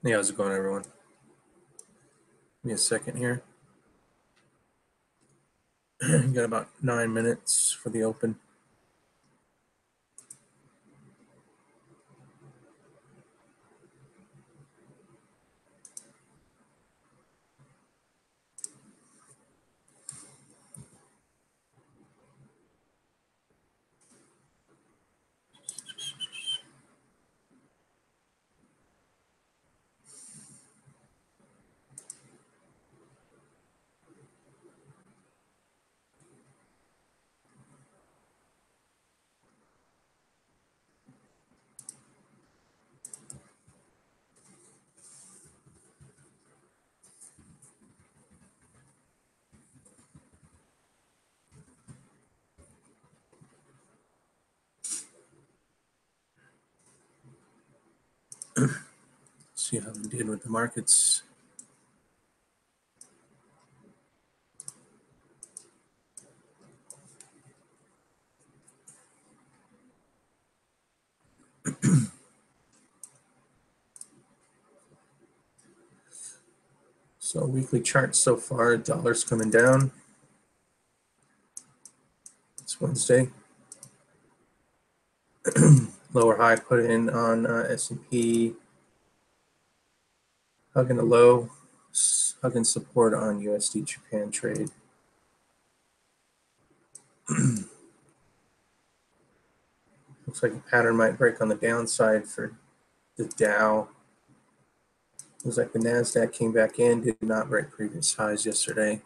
Hey, how's it going, everyone? Give me a second here. Got about 9 minutes for the open. See how we did with the markets. So weekly chart so far, dollar's coming down. It's Wednesday. Lower high put in on S&P. Hugging a low, hugging support on USD Japan trade. Looks like a pattern might break on the downside for the Dow. Looks like the NASDAQ came back in, did not break previous highs yesterday.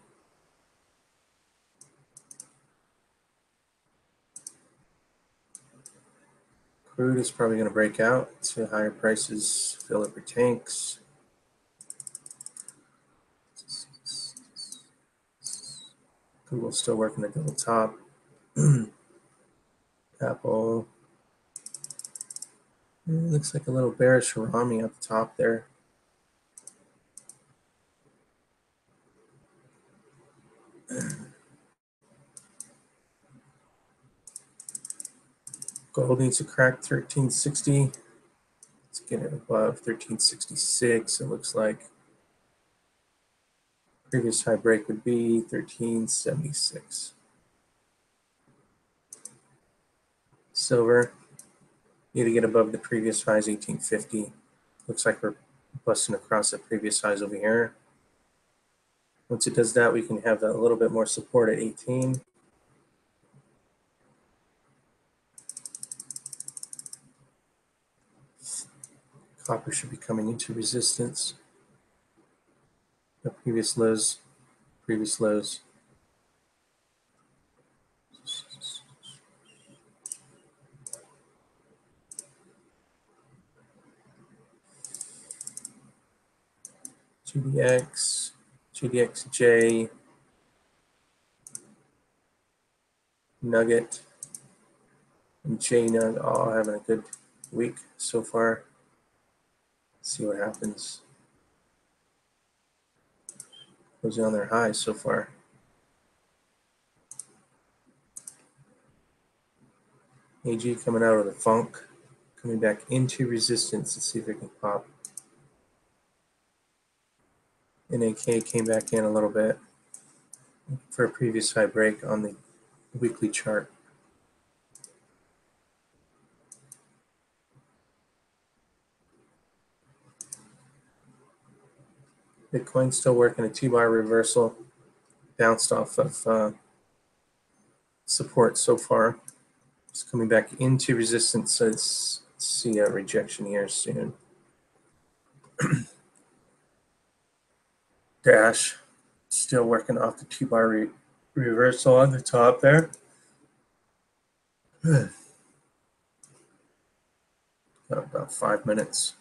Crude is probably going to break out to higher prices, fill up your tanks. Google's still working a double top. Apple. Looks like a little bearish Harami up top there. Gold needs to crack 1360. Let's get it above 1366. It looks like previous high break would be 1376. Silver, need to get above the previous highs, 1850. Looks like we're busting across the previous highs over here. Once it does that, we can have a little bit more support at 18. Copper should be coming into resistance. The previous lows. GDX, GDXJ, Nugget, and JNUG all having a good week so far. Let's see what happens. Closing on their highs so far. AG coming out of the funk, coming back into resistance. Let's see if it can pop. NAK came back in a little bit for a previous high break on the weekly chart. Bitcoin's still working a two-bar reversal, bounced off of support so far. It's coming back into resistance, so let's see a rejection here soon. Dash still working off the two-bar reversal on the top there. Got about 5 minutes.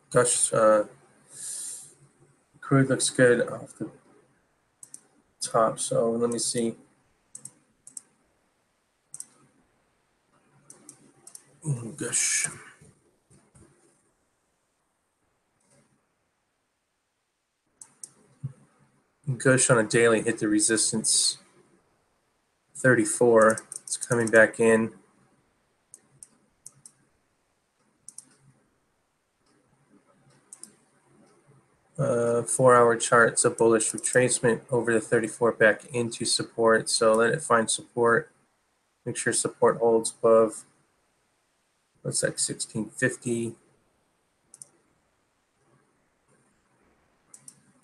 Gosh, crude looks good off the top, so let me see. Oh, gosh. Gush on a daily hit the resistance 34. It's coming back in. 4-hour chart, it's a bullish retracement over the 34 back into support. So let it find support. Make sure support holds above, looks like 1650.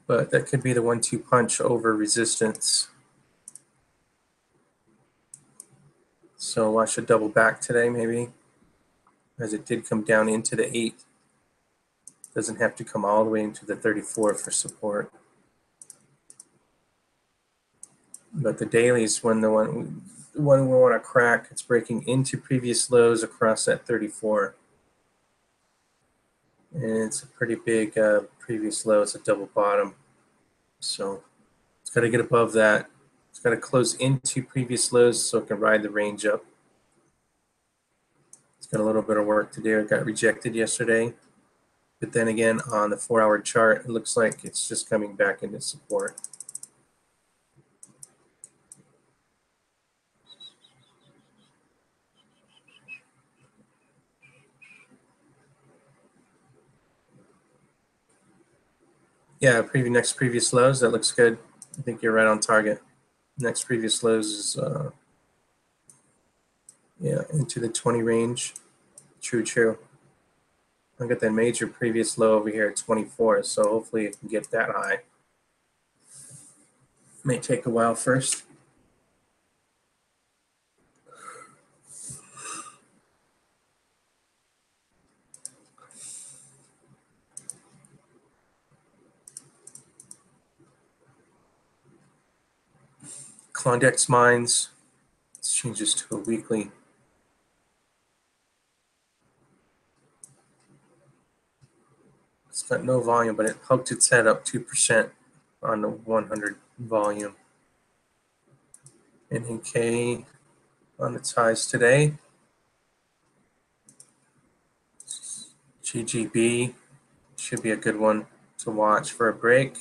But that could be the 1-2 punch over resistance. So watch a double back today maybe, as it did come down into the 8. Doesn't have to come all the way into the 34 for support. But the dailies, when the one we want to crack, it's breaking into previous lows across that 34. And it's a pretty big previous low. It's a double bottom. So it's got to get above that. It's got to close into previous lows so it can ride the range up. It's got a little bit of work to do. It got rejected yesterday. But then again, on the 4-hour chart, it looks like it's just coming back into support. Yeah, next previous lows, that looks good. I think you're right on target. Next previous lows is yeah, into the 20 range. True. I got that major previous low over here at 24, so hopefully it can get that high. May take a while first. Klondike's mines, this changes to a weekly. It's got no volume, but it poked its head up 2% on the 100 volume. NK on its highs today. GGB should be a good one to watch for a break.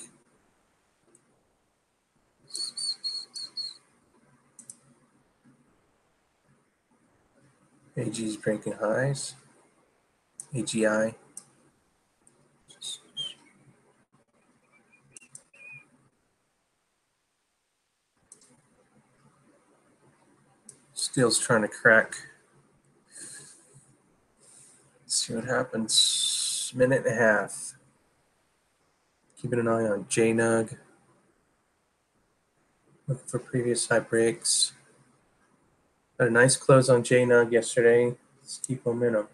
AG's breaking highs. AGI. Steel's trying to crack. Let's see what happens. Minute and a half. Keeping an eye on JNUG. Looking for previous high breaks. Got a nice close on JNUG yesterday. Let's keep momentum.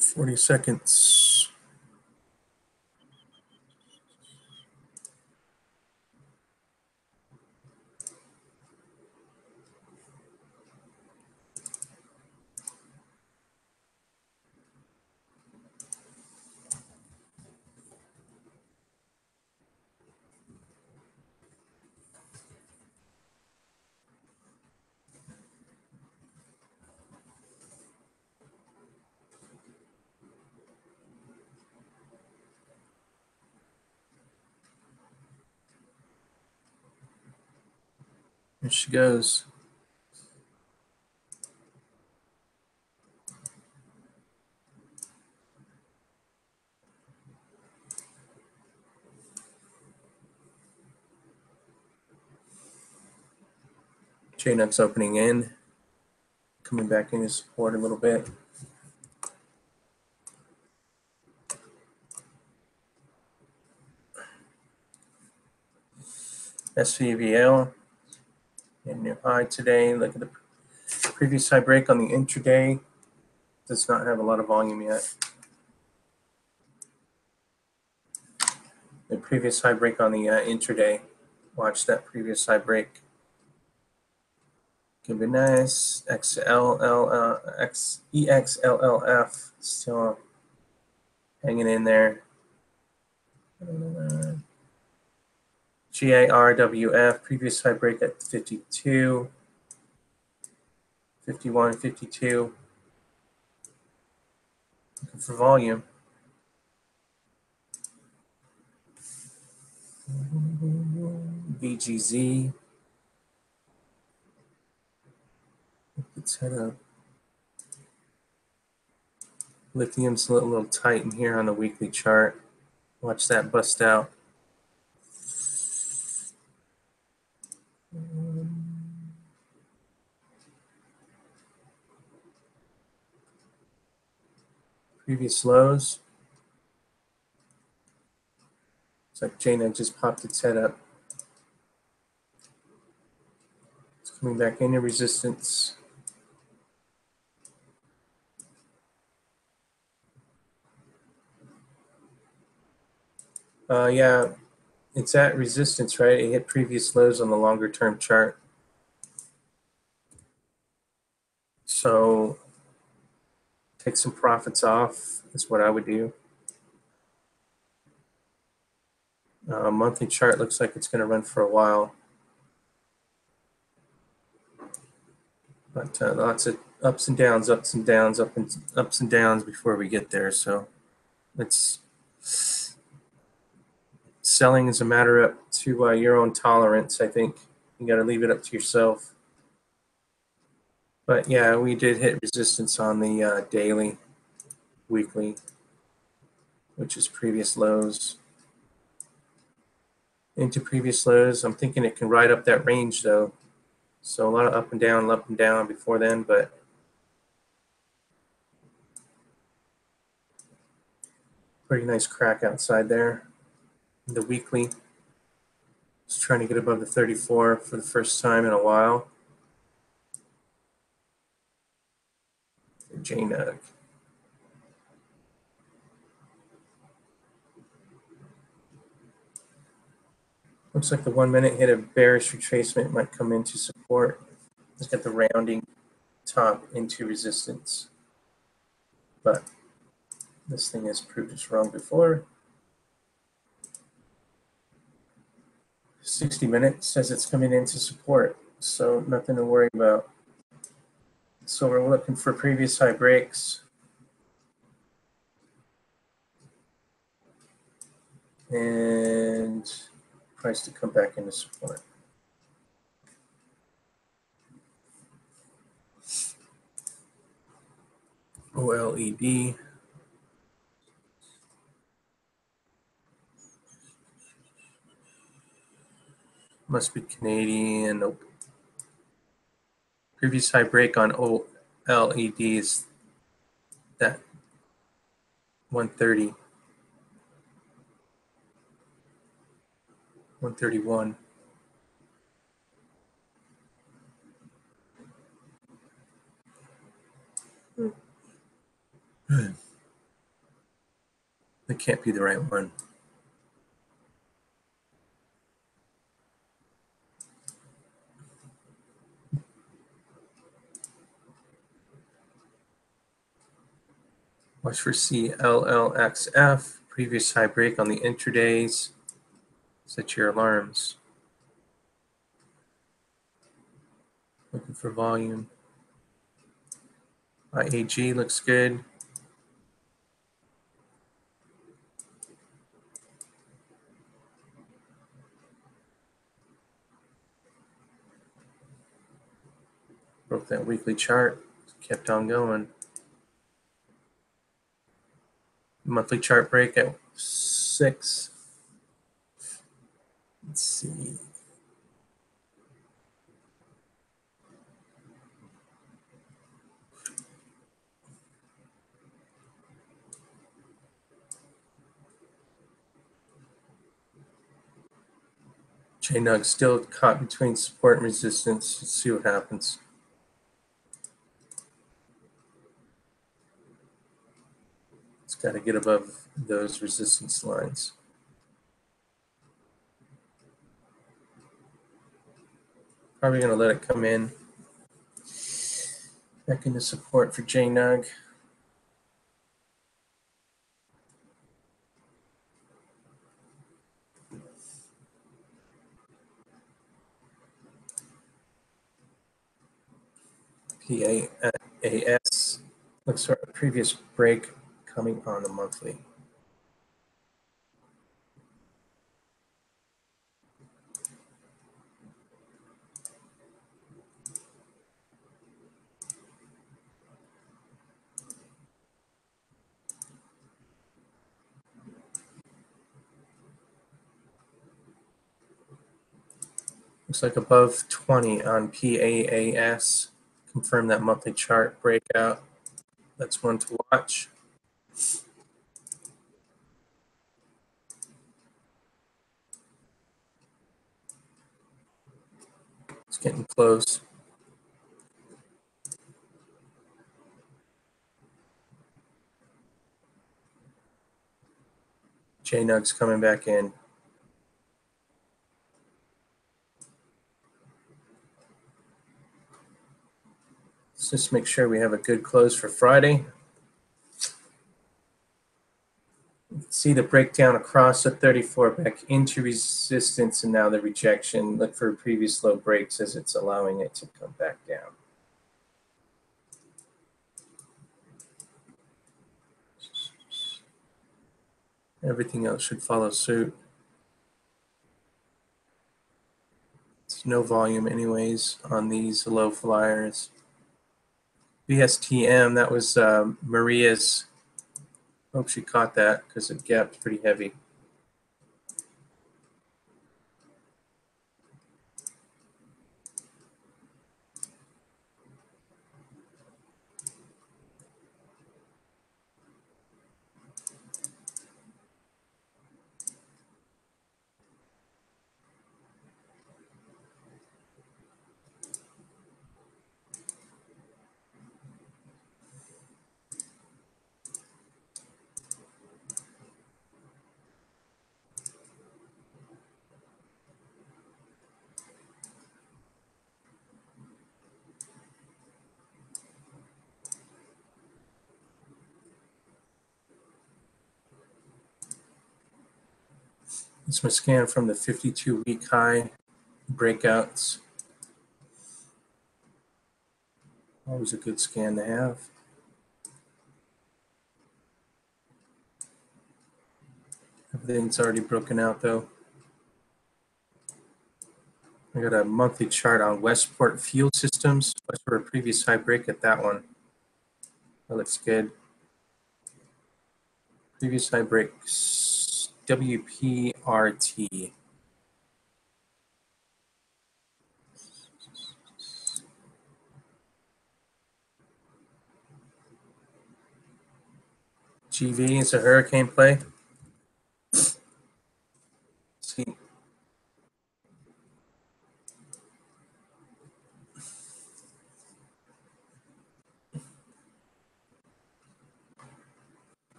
Forty seconds. There she goes. JNUG's opening in. Coming back into support a little bit. SVVL. And new high today. Look at the previous high break on the intraday. Does not have a lot of volume yet. The previous high break on the intraday. Watch that previous high break. Could be nice. EXLLF still hanging in there. GARWF, previous high break at 52, 51, 52. Looking for volume. BGZ. Let's head up. Lithium's a little tight in here on the weekly chart. Watch that bust out. Previous lows. It's like JNEG just popped its head up. It's coming back into resistance. Yeah, it's at resistance, right? It hit previous lows on the longer term chart. So take some profits off is what I would do. Monthly chart looks like it's going to run for a while. But lots of ups and downs, ups and downs, ups and downs before we get there. So it's selling is a matter up to your own tolerance. I think you got to leave it up to yourself. But yeah, we did hit resistance on the daily, weekly, which is previous lows. Into previous lows. I'm thinking it can ride up that range though. So a lot of up and down before then, but pretty nice crack outside there. The weekly is trying to get above the 34 for the first time in a while. JNUG. Looks like the 1 minute hit a bearish retracement, might come into support. It's got the rounding top into resistance. But this thing has proved us wrong before. 60 minutes says it's coming into support, so nothing to worry about. So we're looking for previous high breaks. And price to come back into support. OLED. Must be Canadian. Nope. Previous high break on OLED is that 130. 131. That can't be the right one. Watch for CLLXF. Previous high break on the intradays. Set your alarms. Looking for volume. IAG looks good. Broke that weekly chart. Kept on going. Monthly chart break at 6. Let's see. JNUG still caught between support and resistance. Let's see what happens. It's got to get above those resistance lines. Probably going to let it come in. Back into support for JNUG. PAS. Looks for a previous break coming on the monthly. Looks like above 20 on PAAS. Confirm that monthly chart breakout. That's one to watch. It's getting close. JNUG's coming back in. Let's just make sure we have a good close for Friday. See the breakdown across the 34 back into resistance and now the rejection. Look for previous low breaks as it's allowing it to come back down. Everything else should follow suit. It's no volume anyways on these low flyers. VSTM, that was Maria's. Hope she caught that because it gapped pretty heavy. This is my scan from the 52-week high breakouts. Always a good scan to have. Everything's already broken out though. I got a monthly chart on Westport Fuel Systems. Watch for a previous high break at that one. That looks good. Previous high breaks, WPRT. GV is a hurricane play. See,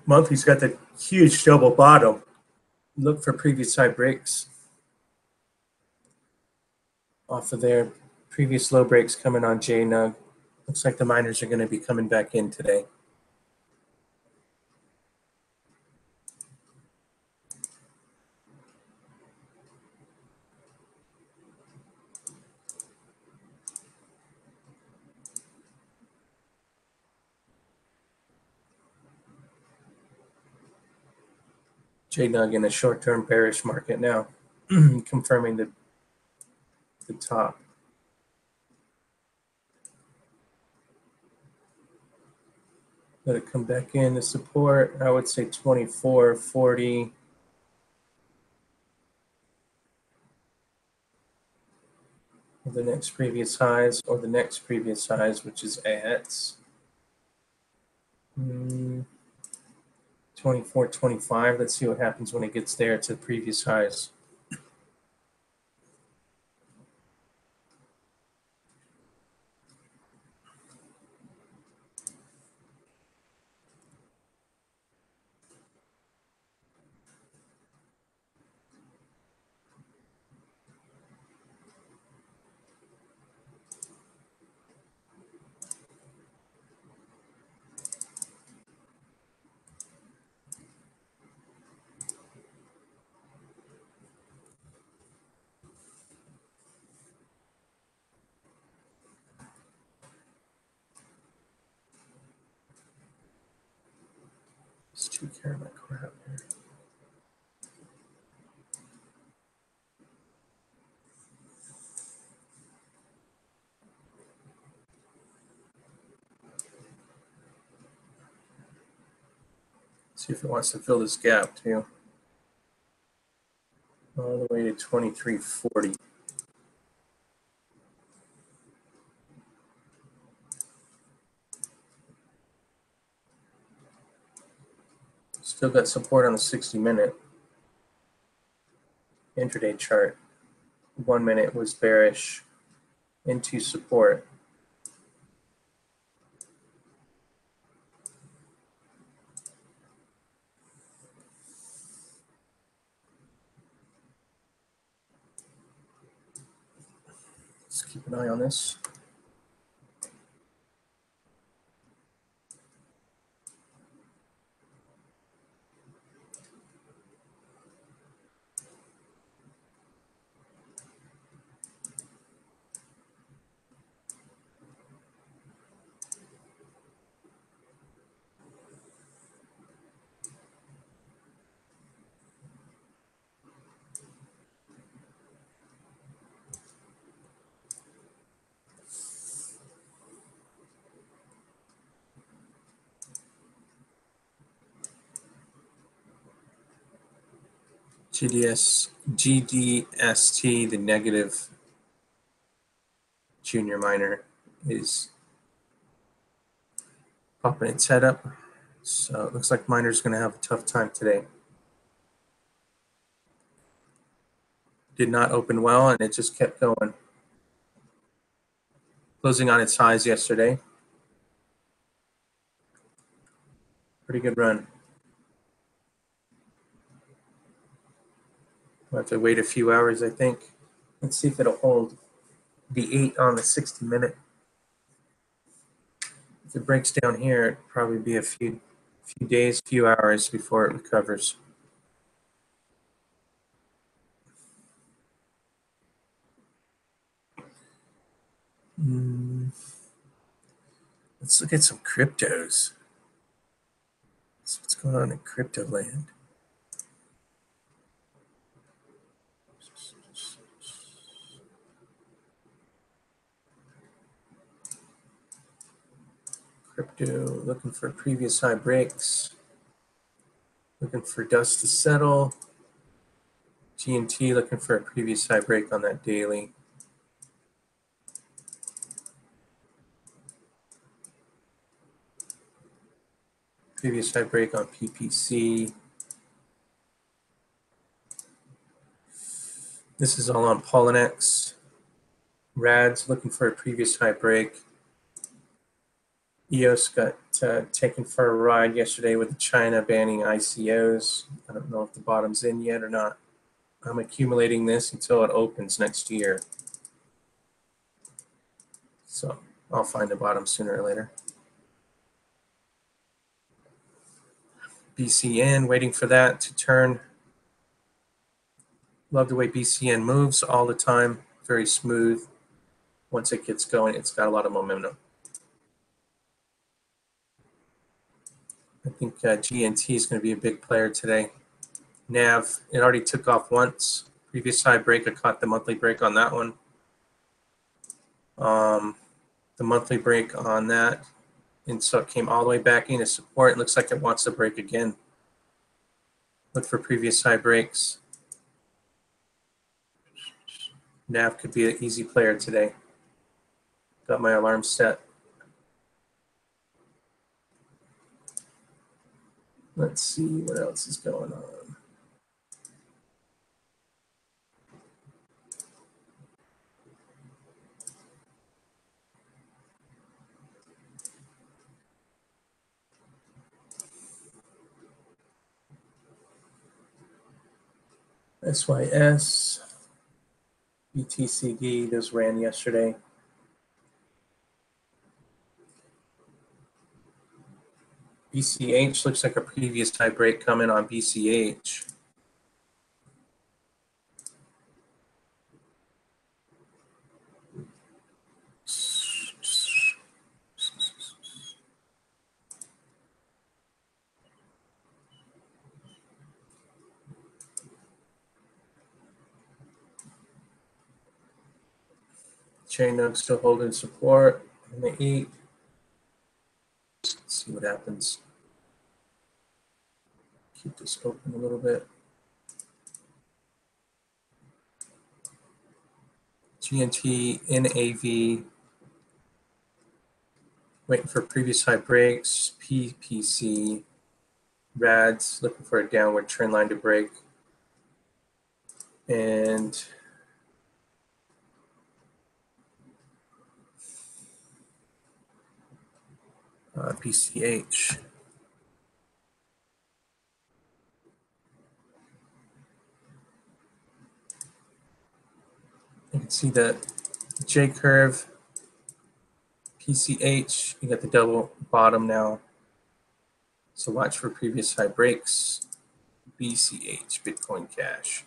monthly's got the huge double bottom. Look for previous high breaks off of their previous low breaks coming on JNUG. Looks like the miners are going to be coming back in today. JNUG in a short-term bearish market now, confirming the top. Let it come back in to support. I would say 24.40. The next previous highs or the next previous highs, which is at 24.25. Let's see what happens when it gets there to the previous highs. Just take care of my crap here. See if it wants to fill this gap too. All the way to 2340. Still got support on the 60-minute intraday chart. 1 minute was bearish into support. Let's keep an eye on this. GDST, the negative junior miner, is popping its head up. So it looks like miner's going to have a tough time today. Did not open well, and it just kept going. Closing on its highs yesterday. Pretty good run. We'll have to wait a few hours, I think. Let's see if it'll hold the 8 on the 60-minute. If it breaks down here, it'll probably be a few days, few hours before it recovers. Let's look at some cryptos. So what's going on in crypto land? Crypto looking for previous high breaks. Looking for dust to settle. GNT looking for a previous high break on that daily. Previous high break on PPC. This is all on Poloniex. RAD's looking for a previous high break. EOS got taken for a ride yesterday with China banning ICOs. I don't know if the bottom's in yet or not. I'm accumulating this until it opens next year. So I'll find the bottom sooner or later. BCN, waiting for that to turn. Love the way BCN moves all the time. Very smooth. Once it gets going, it's got a lot of momentum. I think GNT is going to be a big player today. NAV, it already took off once. Previous high break, I caught the monthly break on that one. The monthly break on that. And so it came all the way back into support. It looks like it wants to break again. Look for previous high breaks. NAV could be an easy player today. Got my alarm set. Let's see what else is going on. SYS, BTCD, those ran yesterday. BCH looks like a previous high break coming on BCH. JNUG still holding support in the 8. Let's see what happens. Keep this open a little bit. GNT, NAV, waiting for previous high breaks. PPC, RADs, looking for a downward trend line to break. And PCH. You can see the J curve, PCH, you got the double bottom now. So watch for previous high breaks. BCH, Bitcoin Cash.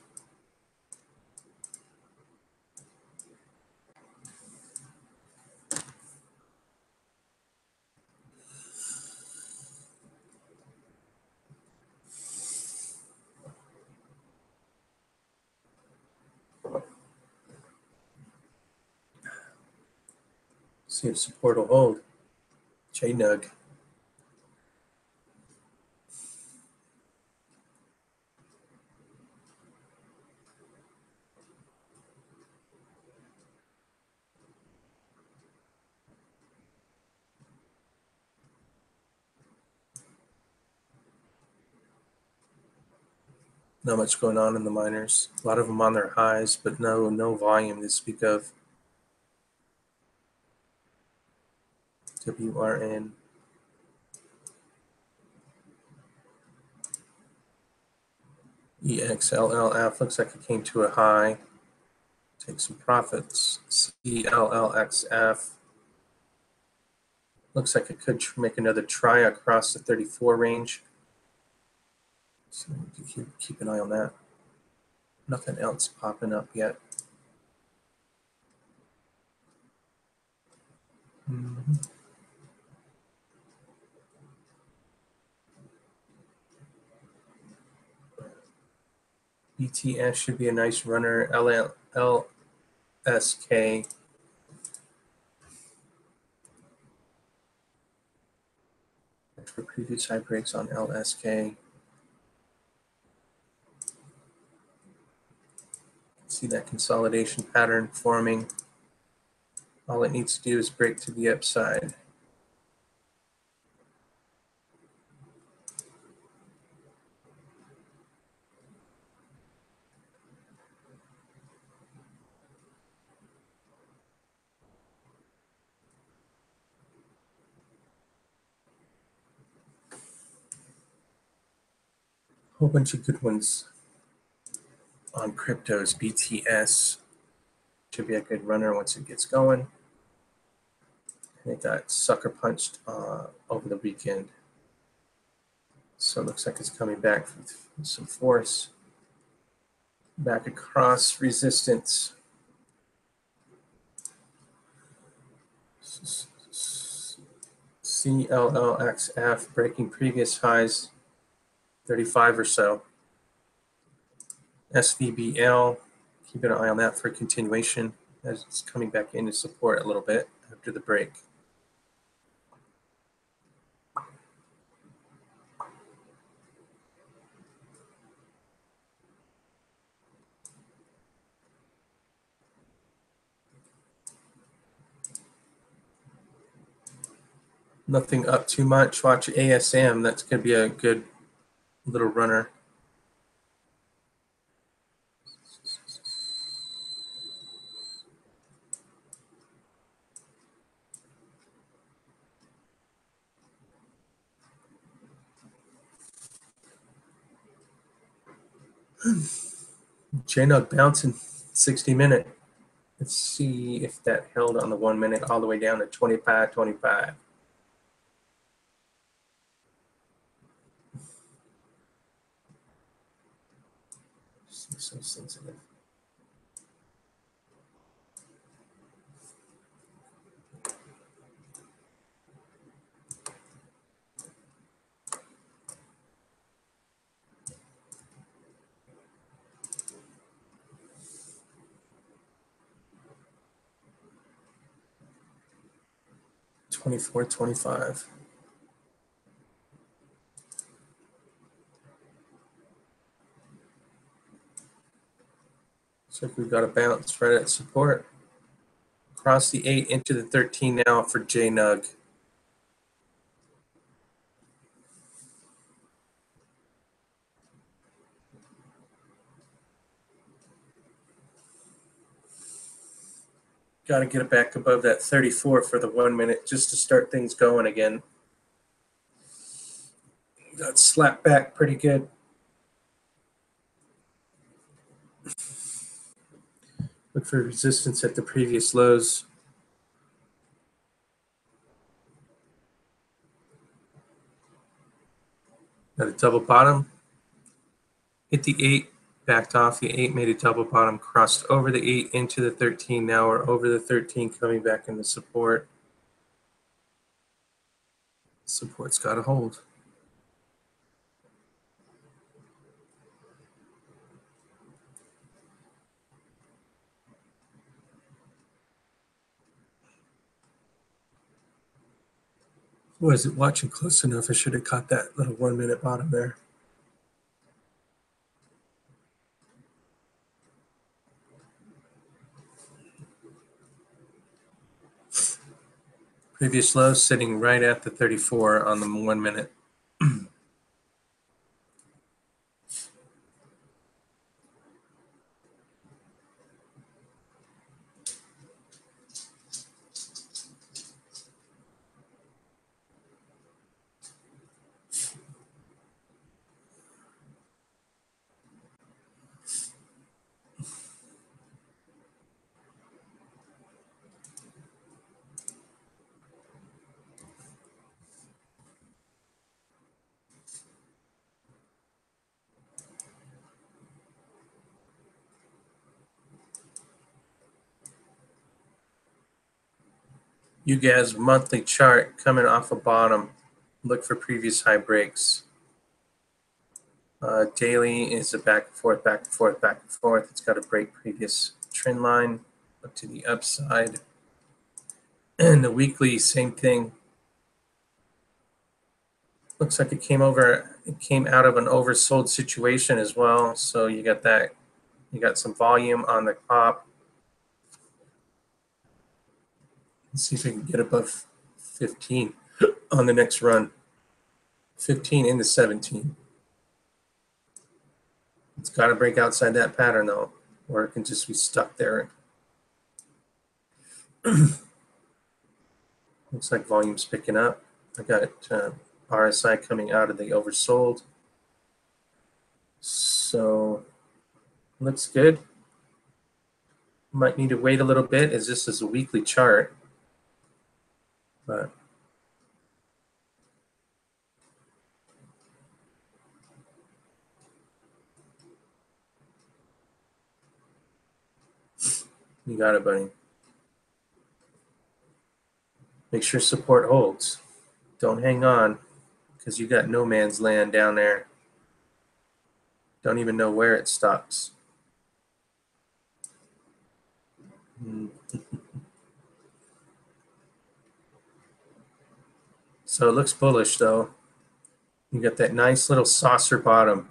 See if support will hold. JNUG. Not much going on in the miners. A lot of them on their highs, but no volume to speak of. WRN. EXLLF looks like it came to a high. Take some profits. CLLXF looks like it could make another try across the 34 range. So we can keep an eye on that. Nothing else popping up yet. BTS should be a nice runner. LSK. For previous high breaks on LSK. See that consolidation pattern forming. All it needs to do is break to the upside. Whole bunch of good ones on cryptos. BTS should be a good runner once it gets going. And it got sucker punched over the weekend. So it looks like it's coming back with some force. Back across resistance. CLLXF breaking previous highs, 35 or so. SVBL, keep an eye on that for continuation as it's coming back into support a little bit after the break. Nothing up too much. Watch ASM. That's going to be a good little runner. JNUG bouncing 60-minute. Let's see if that held on the 1 minute all the way down to 25.25. So sensitive. 24.25. Looks like we've got a bounce right at support. Cross the 8 into the 13 now for JNUG. Got to get it back above that 34 for the 1 minute just to start things going again. Got slapped back pretty good. Look for resistance at the previous lows. Got a double bottom. Hit the 8, backed off the 8, made a double bottom, crossed over the 8 into the 13. Now we're over the 13, coming back into support. Support's got to hold. Wasn't watching close enough. I should have caught that little 1 minute bottom there. Previous low sitting right at the 34 on the 1 minute. You guys, monthly chart coming off a bottom. Look for previous high breaks. Daily is a back and forth, back and forth, back and forth. It's got to break previous trend line. Look to the upside. And the weekly, same thing. Looks like it came out of an oversold situation as well. So you got that. You got some volume on the top. Let's see if we can get above 15 on the next run. 15 into 17. It's got to break outside that pattern though, or it can just be stuck there. Looks like volume's picking up. I got RSI coming out of the oversold. So looks good. Might need to wait a little bit as this is a weekly chart. But you got it, buddy. Make sure support holds. Don't hang on because you got no man's land down there. Don't even know where it stops. So it looks bullish though. You got that nice little saucer bottom.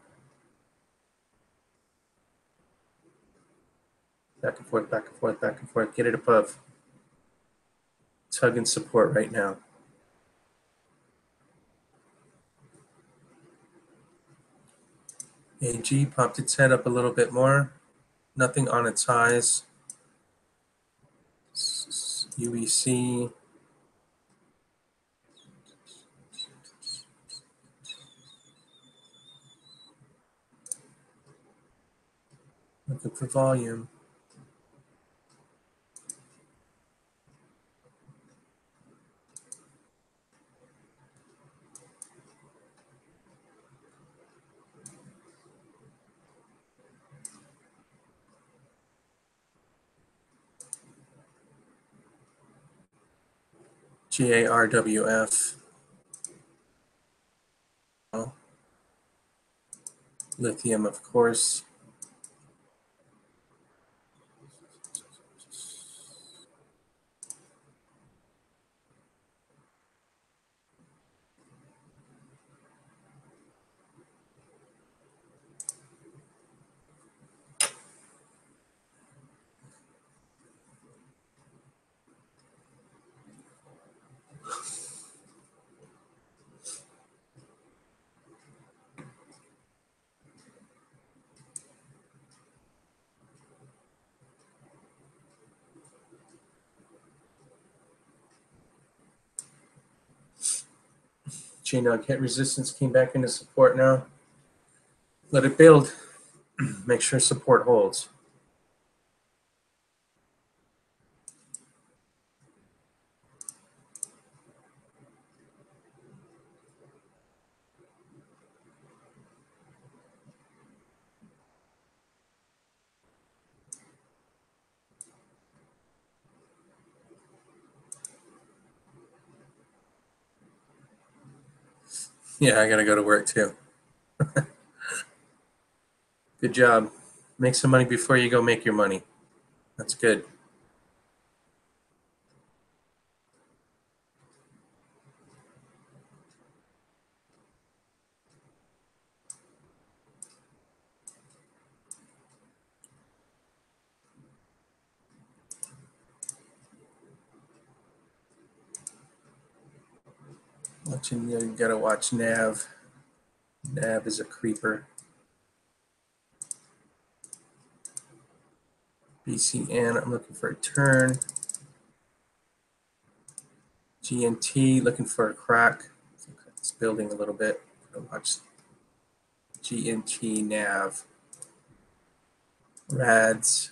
Back and forth, back and forth, back and forth. Get it above. Tug and support right now. AG popped its head up a little bit more. Nothing on its highs. UEC. Looking for volume. GARWF. Lithium, of course. JNUG hit resistance came back into support now. Let it build. Make sure support holds. Yeah, I gotta go to work too. Good job. Make some money before you go make your money. That's good. You gotta watch NAV. NAV is a creeper. BCN, I'm looking for a turn. GNT, looking for a crack. It's building a little bit. Watch GNT, NAV. RADS.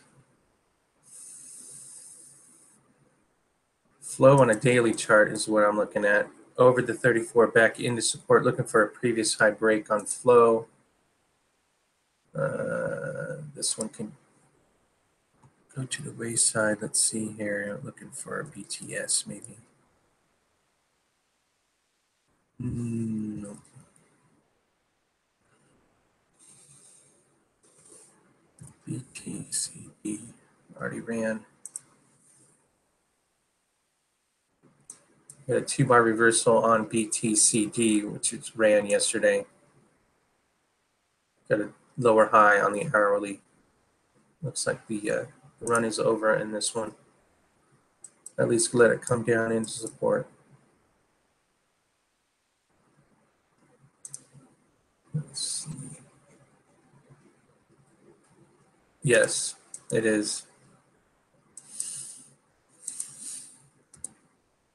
Flow on a daily chart is what I'm looking at. Over the 34, back into support, looking for a previous high break on flow. This one can go to the wayside. Let's see here. Looking for a BTS maybe. No. BTCD already ran. Got a 2-bar reversal on BTCD, which is ran yesterday. Got a lower high on the hourly. Looks like the run is over in this one. At least let it come down into support. Let's see. Yes, it is.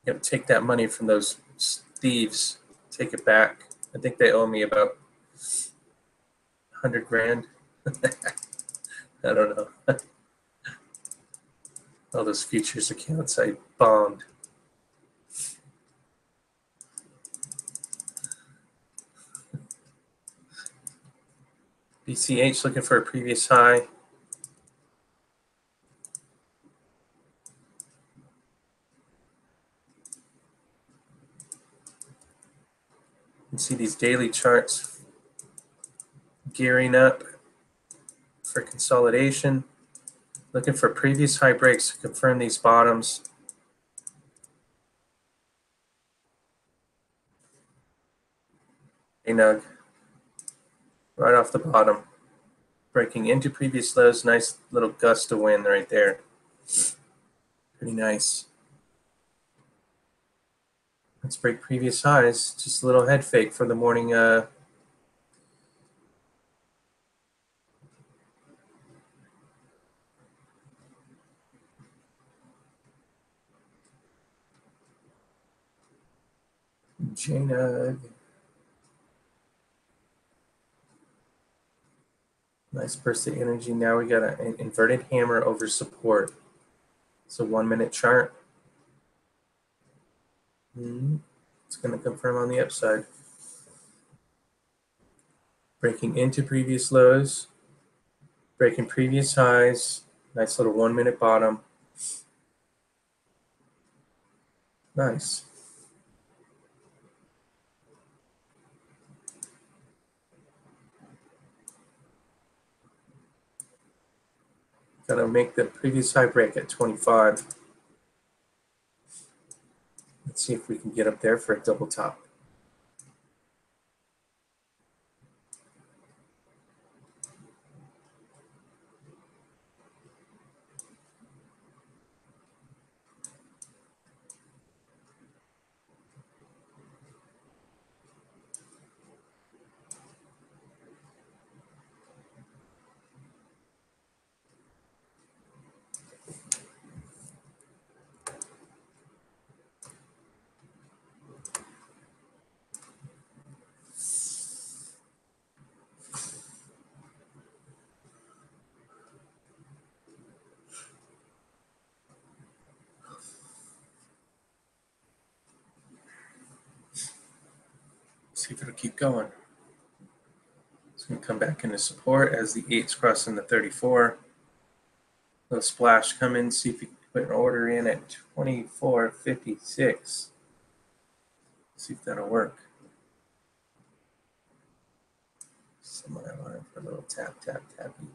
Yep, take that money from those thieves. Take it back. I think they owe me about 100 grand. I don't know. All those futures accounts I bombed. BCH looking for a previous high. You can see these daily charts gearing up for consolidation. Looking for previous high breaks to confirm these bottoms. JNUG right off the bottom. Breaking into previous lows. Nice little gust of wind right there. Pretty nice. Let's break previous highs. Just a little head fake for the morning. JNUG. Nice burst of energy. Now we got an inverted hammer over support. It's a 1-minute chart. It's going to confirm on the upside. Breaking into previous lows. Breaking previous highs. Nice little 1-minute bottom. Nice. Got to make the previous high break at 25. Let's see if we can get up there for a double top. See if it'll keep going. It's going to come back into support as the 8's crossing the 34. Little splash come in. See if you can put an order in at 24.56. See if that'll work. Somewhere line for a little tap, tap, tappy.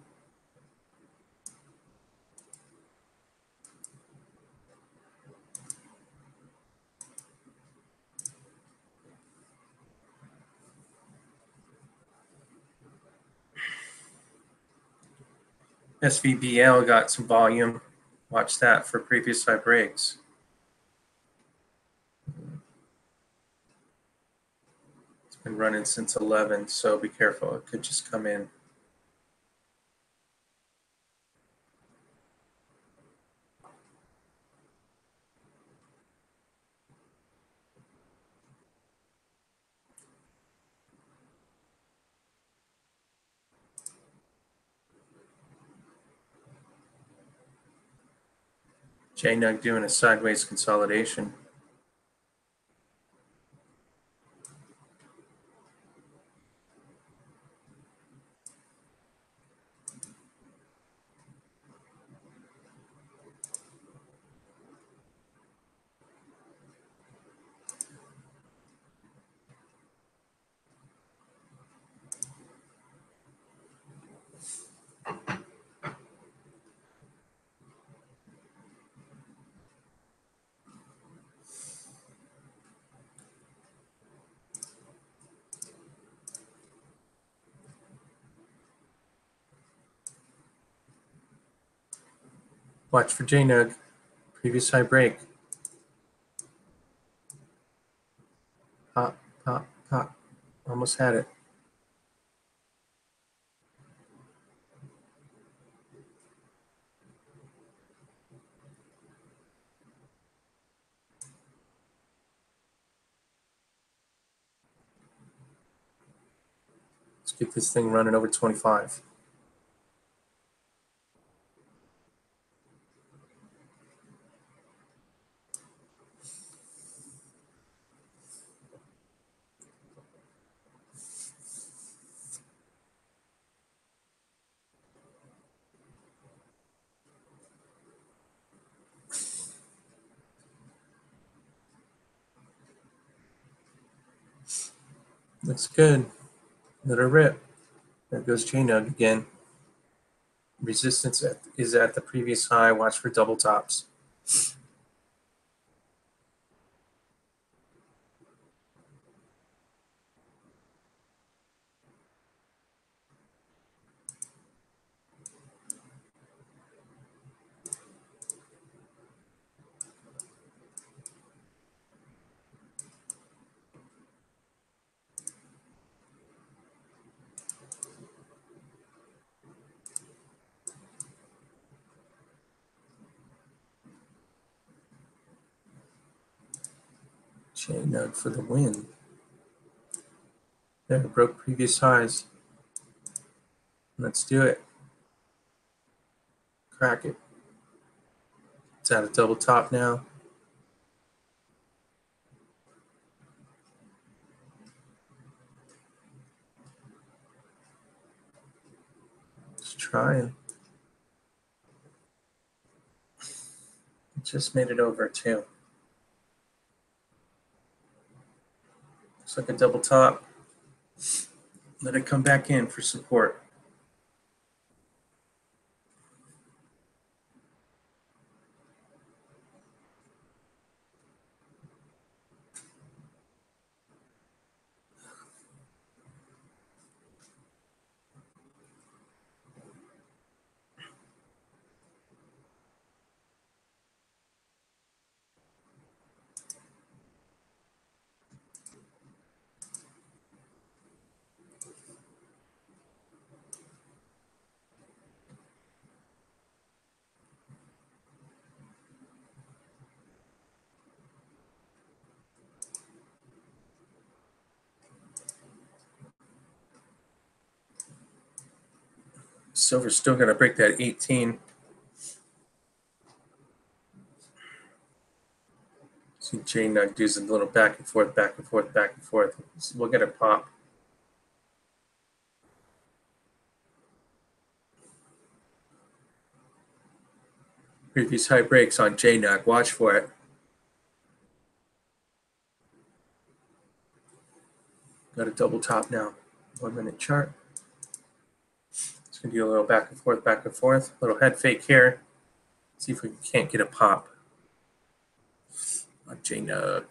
SVBL got some volume. Watch that for previous high breaks. It's been running since 11, so be careful. It could just come in. JNUG doing a sideways consolidation. Watch for JNUG. Previous high break. Pop, pop, pop. Almost had it. Let's get this thing running over 25. Looks good. Let her rip. There goes JNUG again. Resistance is at the previous high. Watch for double tops. JNUG for the win. There, broke previous highs. Let's do it. Crack it. It's at a double top now. Let's try it. It just made it over too. Looks like a double top. Let it come back in for support. Silver's still going to break that 18. See JNUG does a little back and forth, back and forth, back and forth. So we'll get a pop. Previous high breaks on JNUG. Watch for it. Got a double top now. 1 minute chart. It's going to do a little back and forth, back and forth. A little head fake here. See if we can't get a pop on JNUG.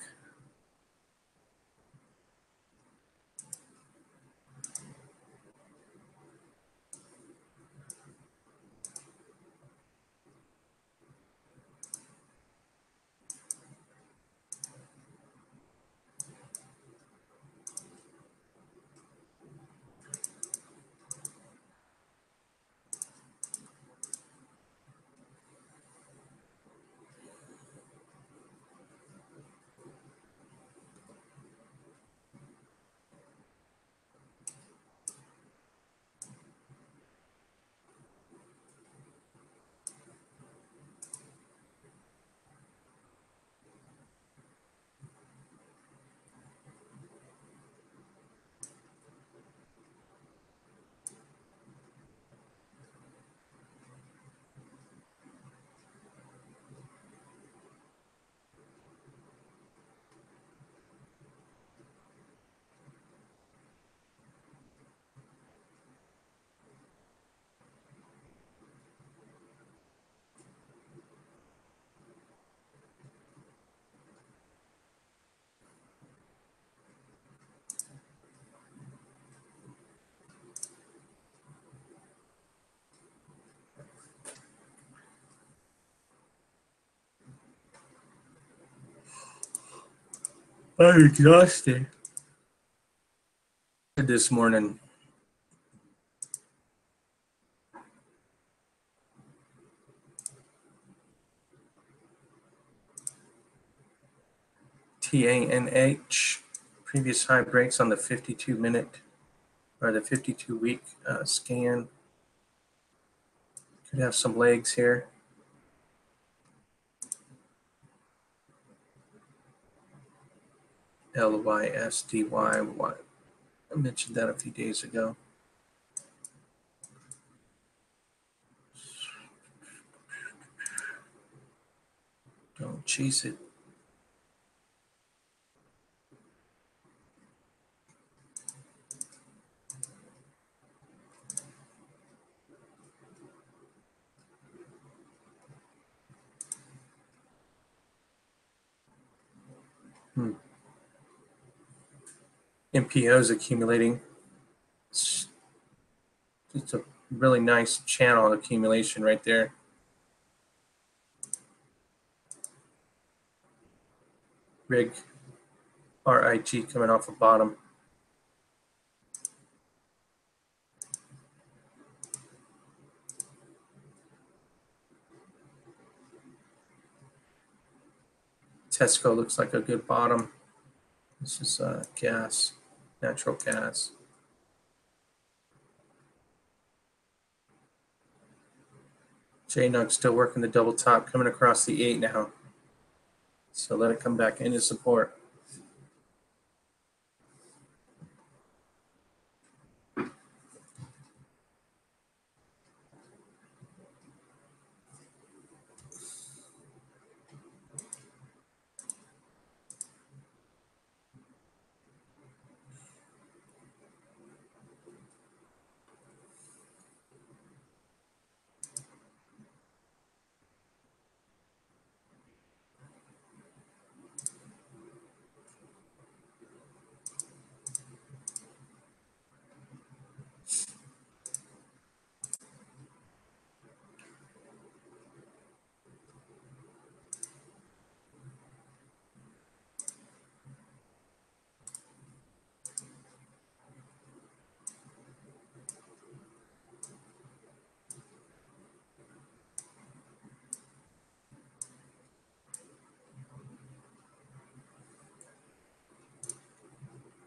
I'm exhausted. This morning. TANH. Previous high breaks on the 52-minute or the 52-week scan. Could have some legs here. LYSDY. I mentioned that a few days ago. Don't chase it. MPOs accumulating. It's a really nice channel accumulation right there. RIG coming off the bottom. Tesco looks like a good bottom. This is gas, natural gas. JNUG still working the double top, coming across the 8 now. So let it come back into support.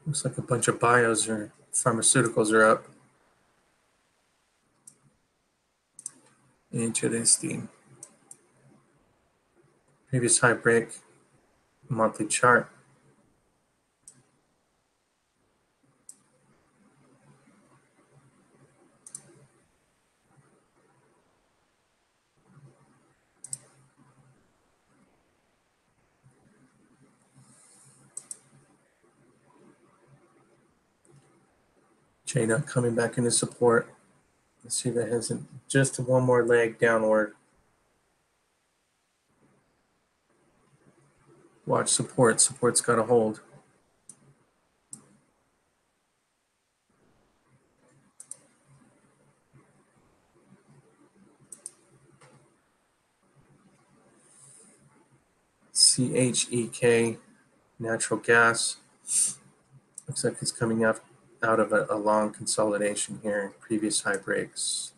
Looks like a bunch of bios or pharmaceuticals are up. Interesting. Previous high break monthly chart. J-nut coming back into support. Let's see if that has just one more leg downward. Watch support. Support's got to hold. CHEK, natural gas. Looks like it's coming out of a long consolidation here. Previous high breaks.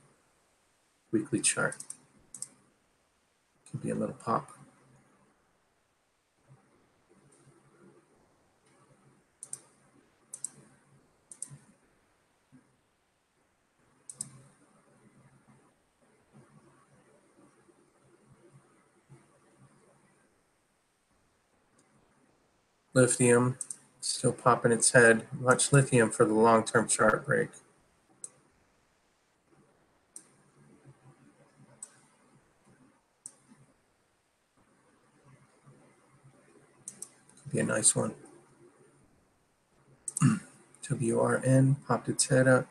Weekly chart. Could be a little pop. Lithium still popping its head. Watch lithium for the long-term chart break. Could be a nice one. WRN popped its head up.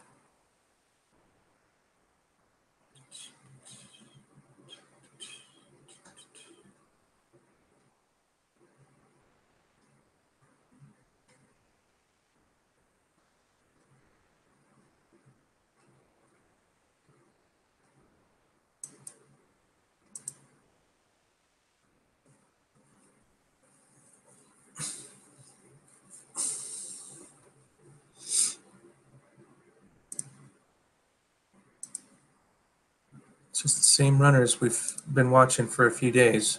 It's just the same runners we've been watching for a few days.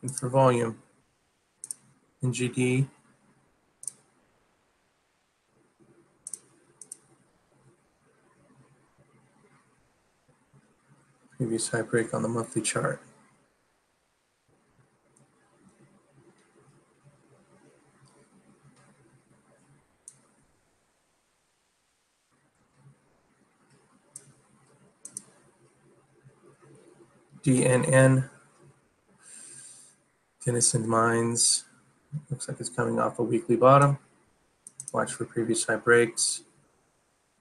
And for volume, NGD, previous high break on the monthly chart. DNN, Denison Mines, looks like it's coming off a weekly bottom. Watch for previous high breaks.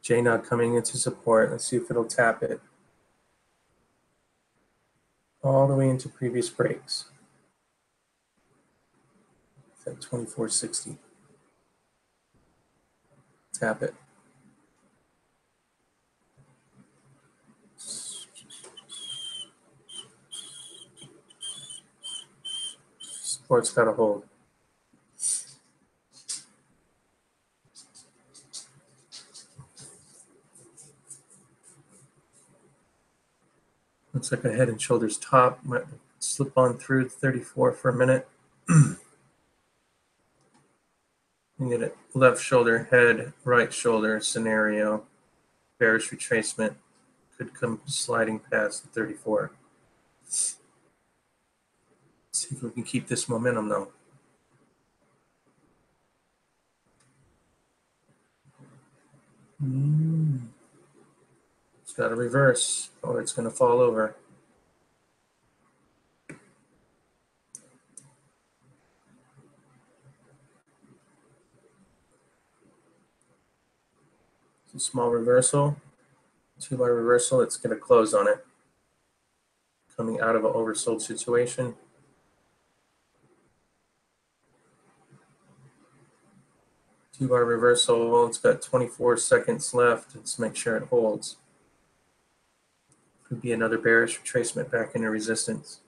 JNUG coming into support. Let's see if it'll tap it all the way into previous breaks. It's at 2460. Tap it. Support's got to hold. Looks like a head and shoulders top. Might slip on through 34 for a minute. You get a left shoulder, head, right shoulder scenario. Bearish retracement could come sliding past the 34. Let's see if we can keep this momentum though. It's got to reverse or it's going to fall over. It's a small reversal. 2-bar reversal, it's going to close on it. Coming out of an oversold situation. Two-bar reversal, well, it's got 24 seconds left. Let's make sure it holds. Could be another bearish retracement back into resistance.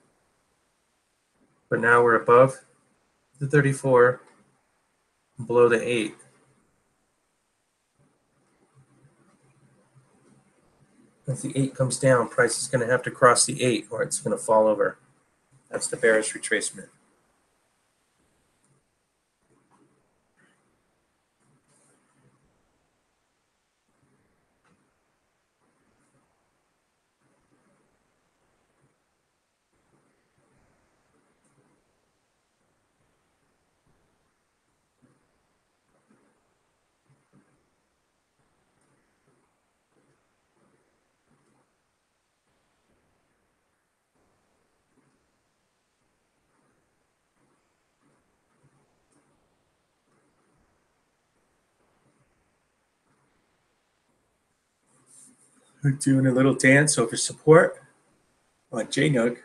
But now we're above the 34, below the 8. If the 8 comes down, price is going to have to cross the 8 or it's going to fall over. That's the bearish retracement. We're doing a little dance over support on JNUG.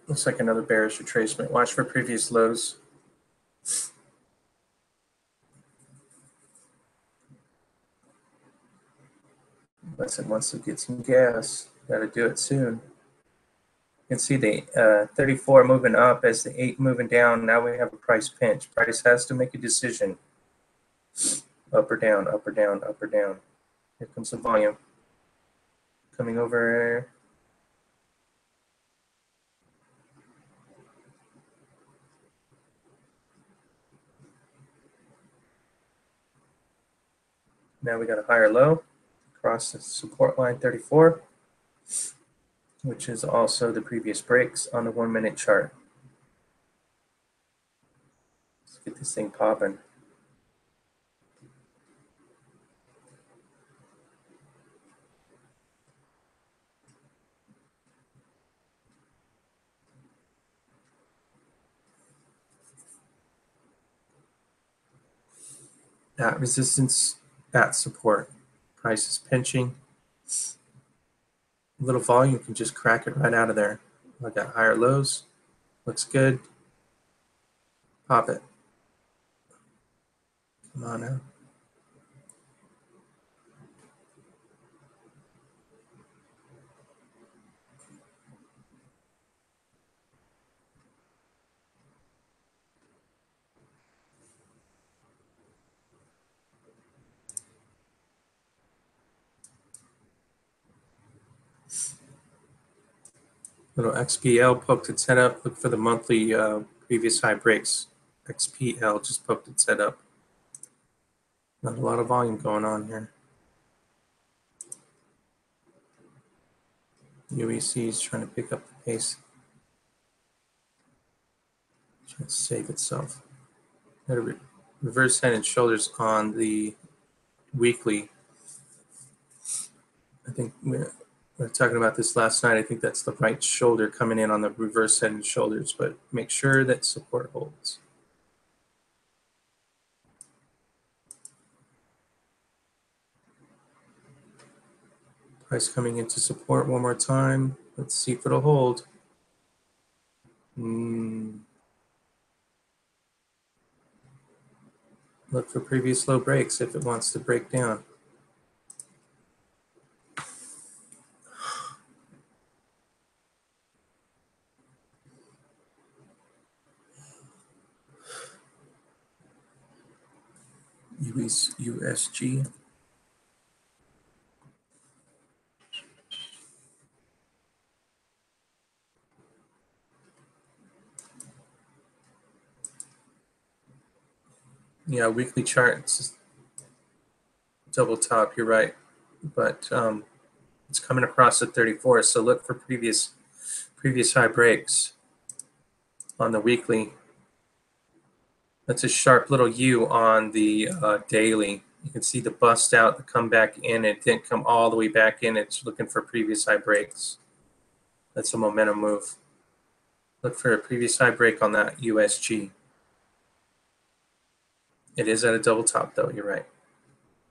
Looks like another bearish retracement. Watch for previous lows. Unless it wants to get some gas. Gotta do it soon. You can see the 34 moving up as the 8 moving down. Now we have a price pinch. Price has to make a decision. Up or down, up or down, up or down. Here comes the volume. Coming over. Now we got a higher low across the support line 34, which is also the previous breaks on the 1 minute chart. Let's get this thing popping. At resistance, at support. Price is pinching. A little volume can just crack it right out of there. I got higher lows. Looks good. Pop it. Come on now. Little XPL poked its head up. Look for the monthly previous high breaks. XPL just poked its head up. Not a lot of volume going on here. UEC is trying to pick up the pace. Trying to save itself. Got a reverse head and shoulders on the weekly. I think we were talking about this last night. I think that's the right shoulder coming in on the reverse head and shoulders, but make sure that support holds. Price coming into support one more time. Let's see if it'll hold. Look for previous low breaks if it wants to break down. USG. Yeah, weekly charts, double top, you're right. But it's coming across the 34, so look for previous high breaks on the weekly. That's a sharp little U on the daily. You can see the bust out, the come back in. It didn't come all the way back in. It's looking for previous high breaks. That's a momentum move. Look for a previous high break on that USG. It is at a double top, though. You're right.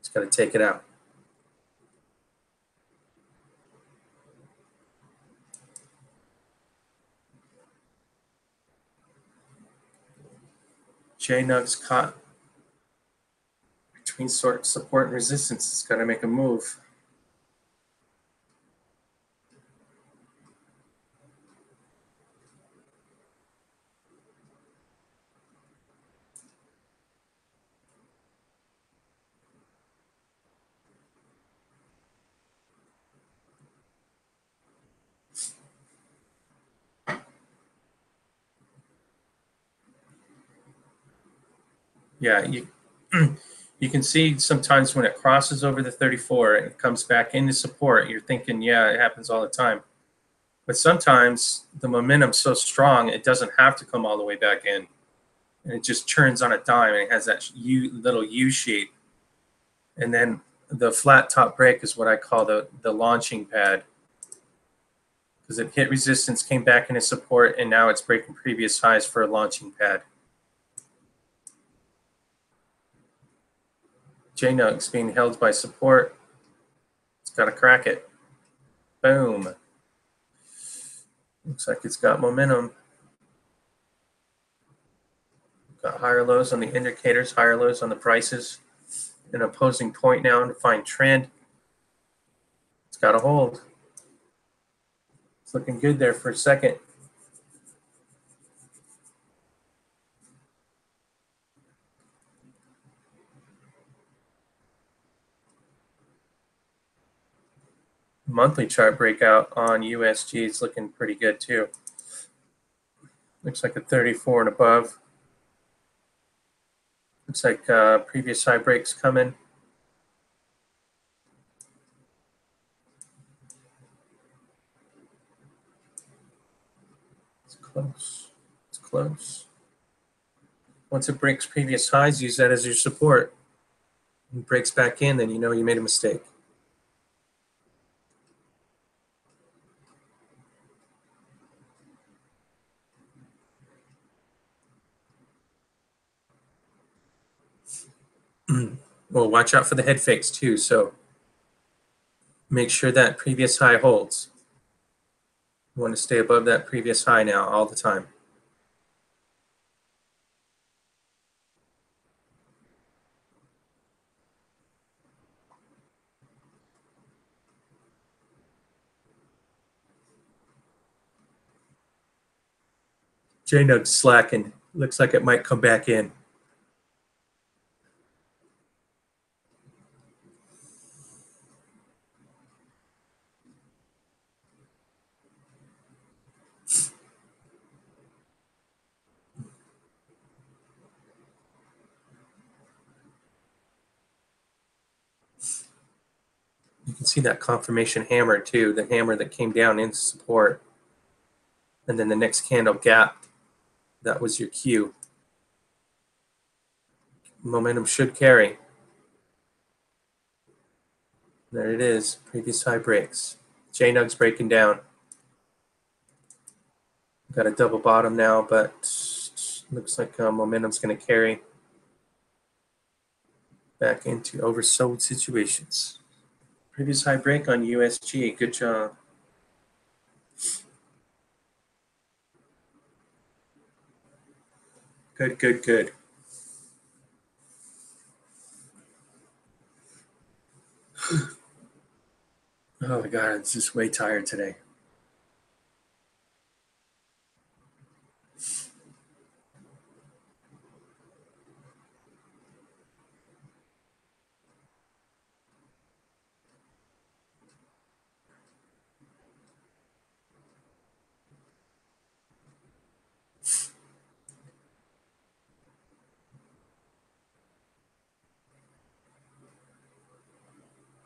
It's got to take it out. JNUG's caught between sort support and resistance. It's got to make a move. Yeah, you can see sometimes when it crosses over the 34, it comes back into support. You're thinking, yeah, it happens all the time. But sometimes the momentum's so strong, it doesn't have to come all the way back in. And it just turns on a dime and it has that little U shape. And then the flat top break is what I call the launching pad, because it hit resistance, came back into support, and now it's breaking previous highs for a launching pad. JNUG's being held by support. It's got to crack it. Boom. Looks like it's got momentum. Got higher lows on the indicators, higher lows on the prices. An opposing point now to find trend. It's got to hold. It's looking good there for a second. Monthly chart breakout on USG is looking pretty good too. Looks like a 34 and above. Looks like previous high breaks coming. It's close. It's close. Once it breaks previous highs, use that as your support. When it breaks back in, then you know you made a mistake. Well, watch out for the head fakes too. So make sure that previous high holds. You want to stay above that previous high now all the time. JNUG's slacking. Looks like it might come back in. You can see that confirmation hammer too, the hammer that came down into support. And then the next candle gap, that was your cue. Momentum should carry. There it is, previous high breaks. JNUG's breaking down. Got a double bottom now, but looks like momentum's going to carry back into oversold situations. Previous high break on USG. Good job. Good, good, good. Oh my God, I'm just way tired today.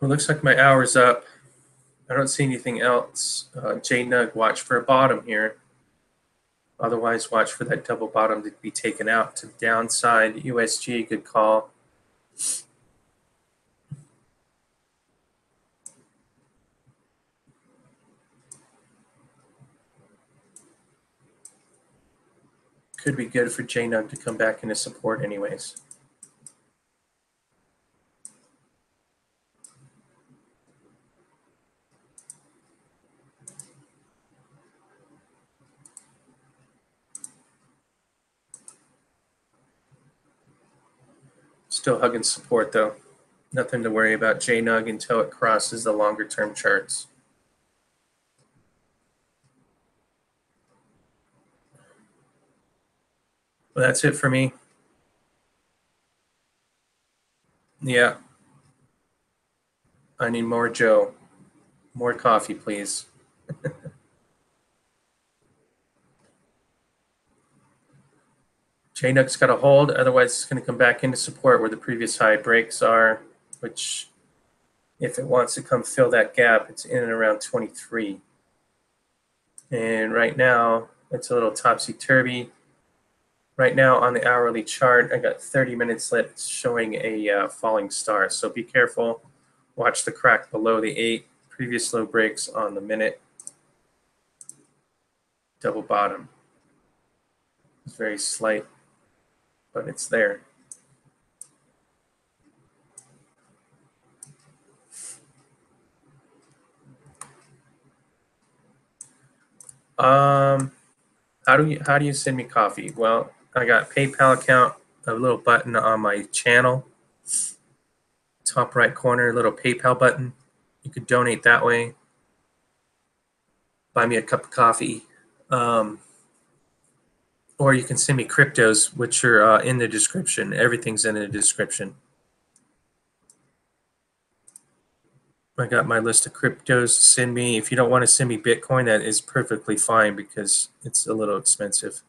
Well, looks like my hour's up. I don't see anything else. JNUG, watch for a bottom here. Otherwise, watch for that double bottom to be taken out to the downside. USG, good call. Could be good for JNUG to come back into support anyways. Still hugging support though. Nothing to worry about JNUG until it crosses the longer term charts. Well, that's it for me. Yeah, I need more Joe. More coffee, please. JNUG's got a hold, otherwise it's going to come back into support where the previous high breaks are, which if it wants to come fill that gap, it's in and around 23. And right now, it's a little topsy-turvy. Right now on the hourly chart, I got 30 minutes left showing a falling star. So be careful. Watch the crack below the 8. Previous low breaks on the minute. Double bottom. It's very slight, but it's there. How do you send me coffee? Well, I got PayPal account, a little button on my channel, top right corner, little PayPal button. You could donate that way. Buy me a cup of coffee. Or you can send me cryptos, which are in the description. Everything's in the description. I got my list of cryptos to send me. If you don't want to send me Bitcoin, that is perfectly fine because it's a little expensive.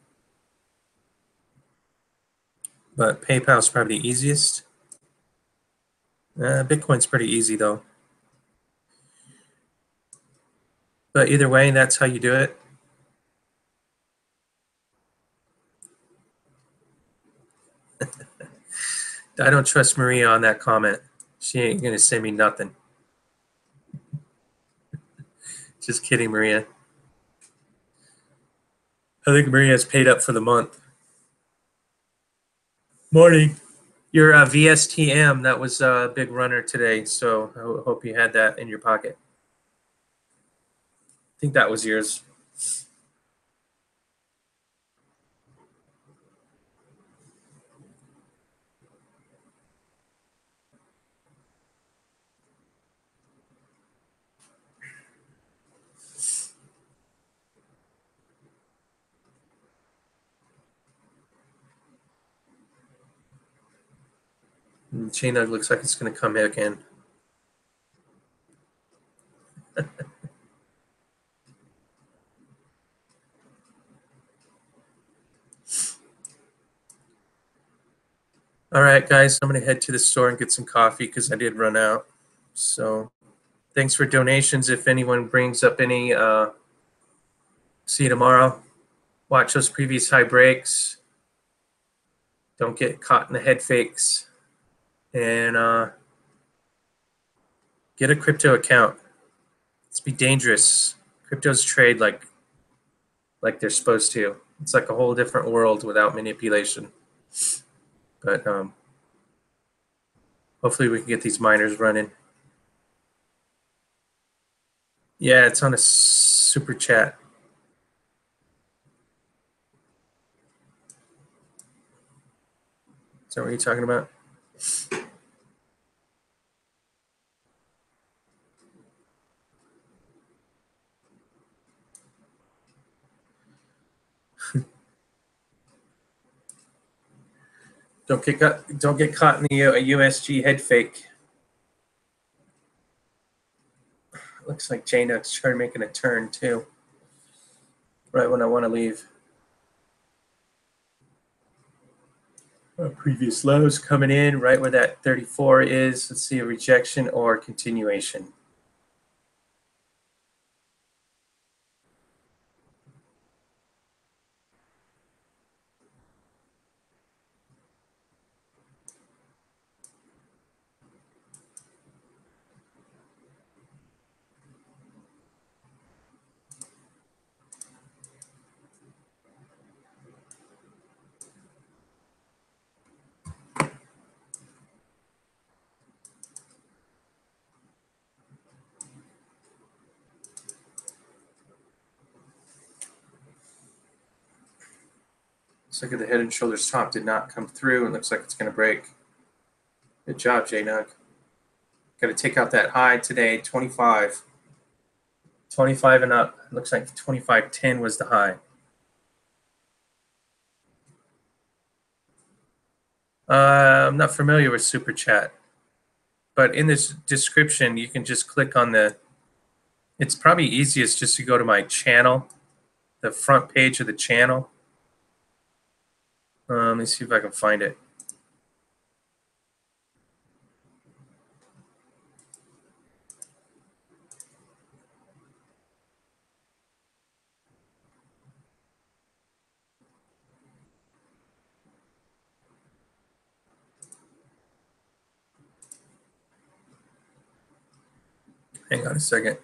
But PayPal is probably the easiest. Bitcoin's pretty easy though. But either way, that's how you do it. I don't trust Maria on that comment. She ain't gonna send me nothing. Just kidding, Maria. I think Maria's paid up for the month. Morning. Your VSTM, that was a big runner today, so I hope you had that in your pocket. I think that was yours. And Chainug looks like it's going to come in again. All right, guys, I'm going to head to the store and get some coffee because I did run out. So thanks for donations. If anyone brings up any, see you tomorrow. Watch those previous high breaks. Don't get caught in the head fakes. And get a crypto account. It's be dangerous. Cryptos trade like they're supposed to. It's like a whole different world without manipulation. But hopefully we can get these miners running. Yeah, it's on a super chat. Is that what you're talking about? Don't get caught in the USG head fake. Looks like JNUX started making a turn too. Right when I want to leave. Previous lows coming in right where that 34 is. Let's see a rejection or continuation. Looks like the head and shoulders top did not come through. It looks like it's going to break. Good job, J-Nug. Got to take out that high today, 25. 25 and up. Looks like 25.10 was the high. I'm not familiar with Super Chat, but in this description, you can just click on the, it's probably easiest just to go to my channel, the front page of the channel. Let me see if I can find it. Hang on a second.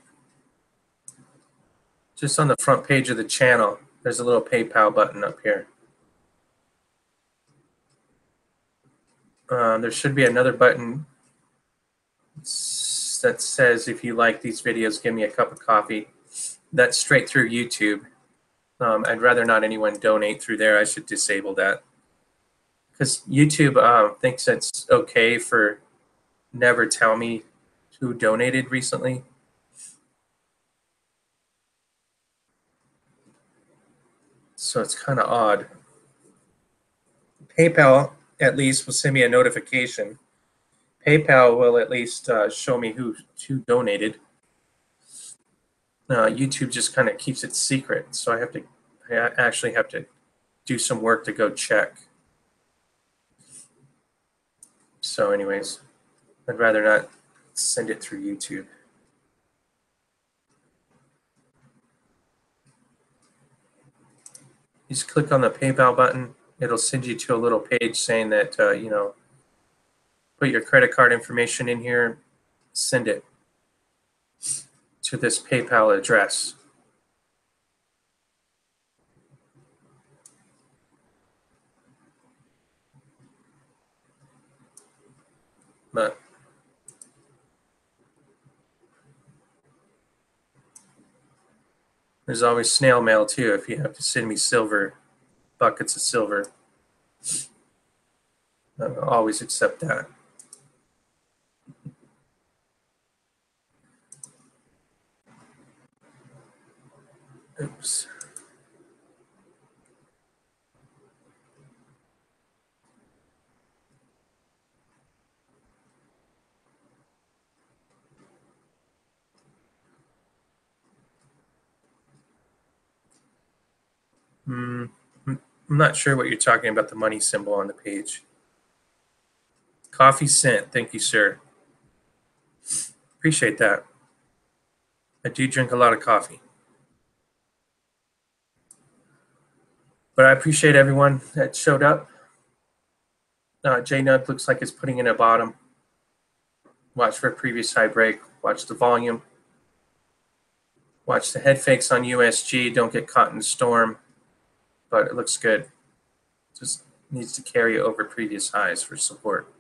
Just on the front page of the channel, there's a little PayPal button up here. There should be another button that says, if you like these videos, give me a cup of coffee. That's straight through YouTube. I'd rather not anyone donate through there. I should disable that. Because YouTube thinks it's okay for never tell me who donated recently. So it's kind of odd. PayPal at least will send me a notification. PayPal will at least show me who donated. YouTube just kind of keeps it secret, so I actually have to do some work to go check. So anyways, I'd rather not send it through YouTube. You just click on the PayPal button. It'll send you to a little page saying that, you know, put your credit card information in here, send it to this PayPal address. But there's always snail mail too if you have to send me silver, buckets of silver. I'll always accept that. Oops. I'm not sure what you're talking about, the money symbol on the page. Coffee sent. Thank you, sir. Appreciate that. I do drink a lot of coffee. But I appreciate everyone that showed up. J-Nug looks like it's putting in a bottom. Watch for a previous high break. Watch the volume. Watch the head fakes on USG. Don't get caught in the storm. But it looks good. Just needs to carry over previous highs for support.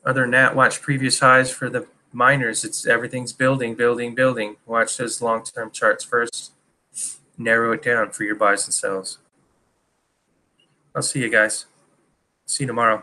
Other than that, watch previous highs for the miners. It's everything's building, building, building. Watch those long-term charts first. Narrow it down for your buys and sells. I'll see you guys. See you tomorrow.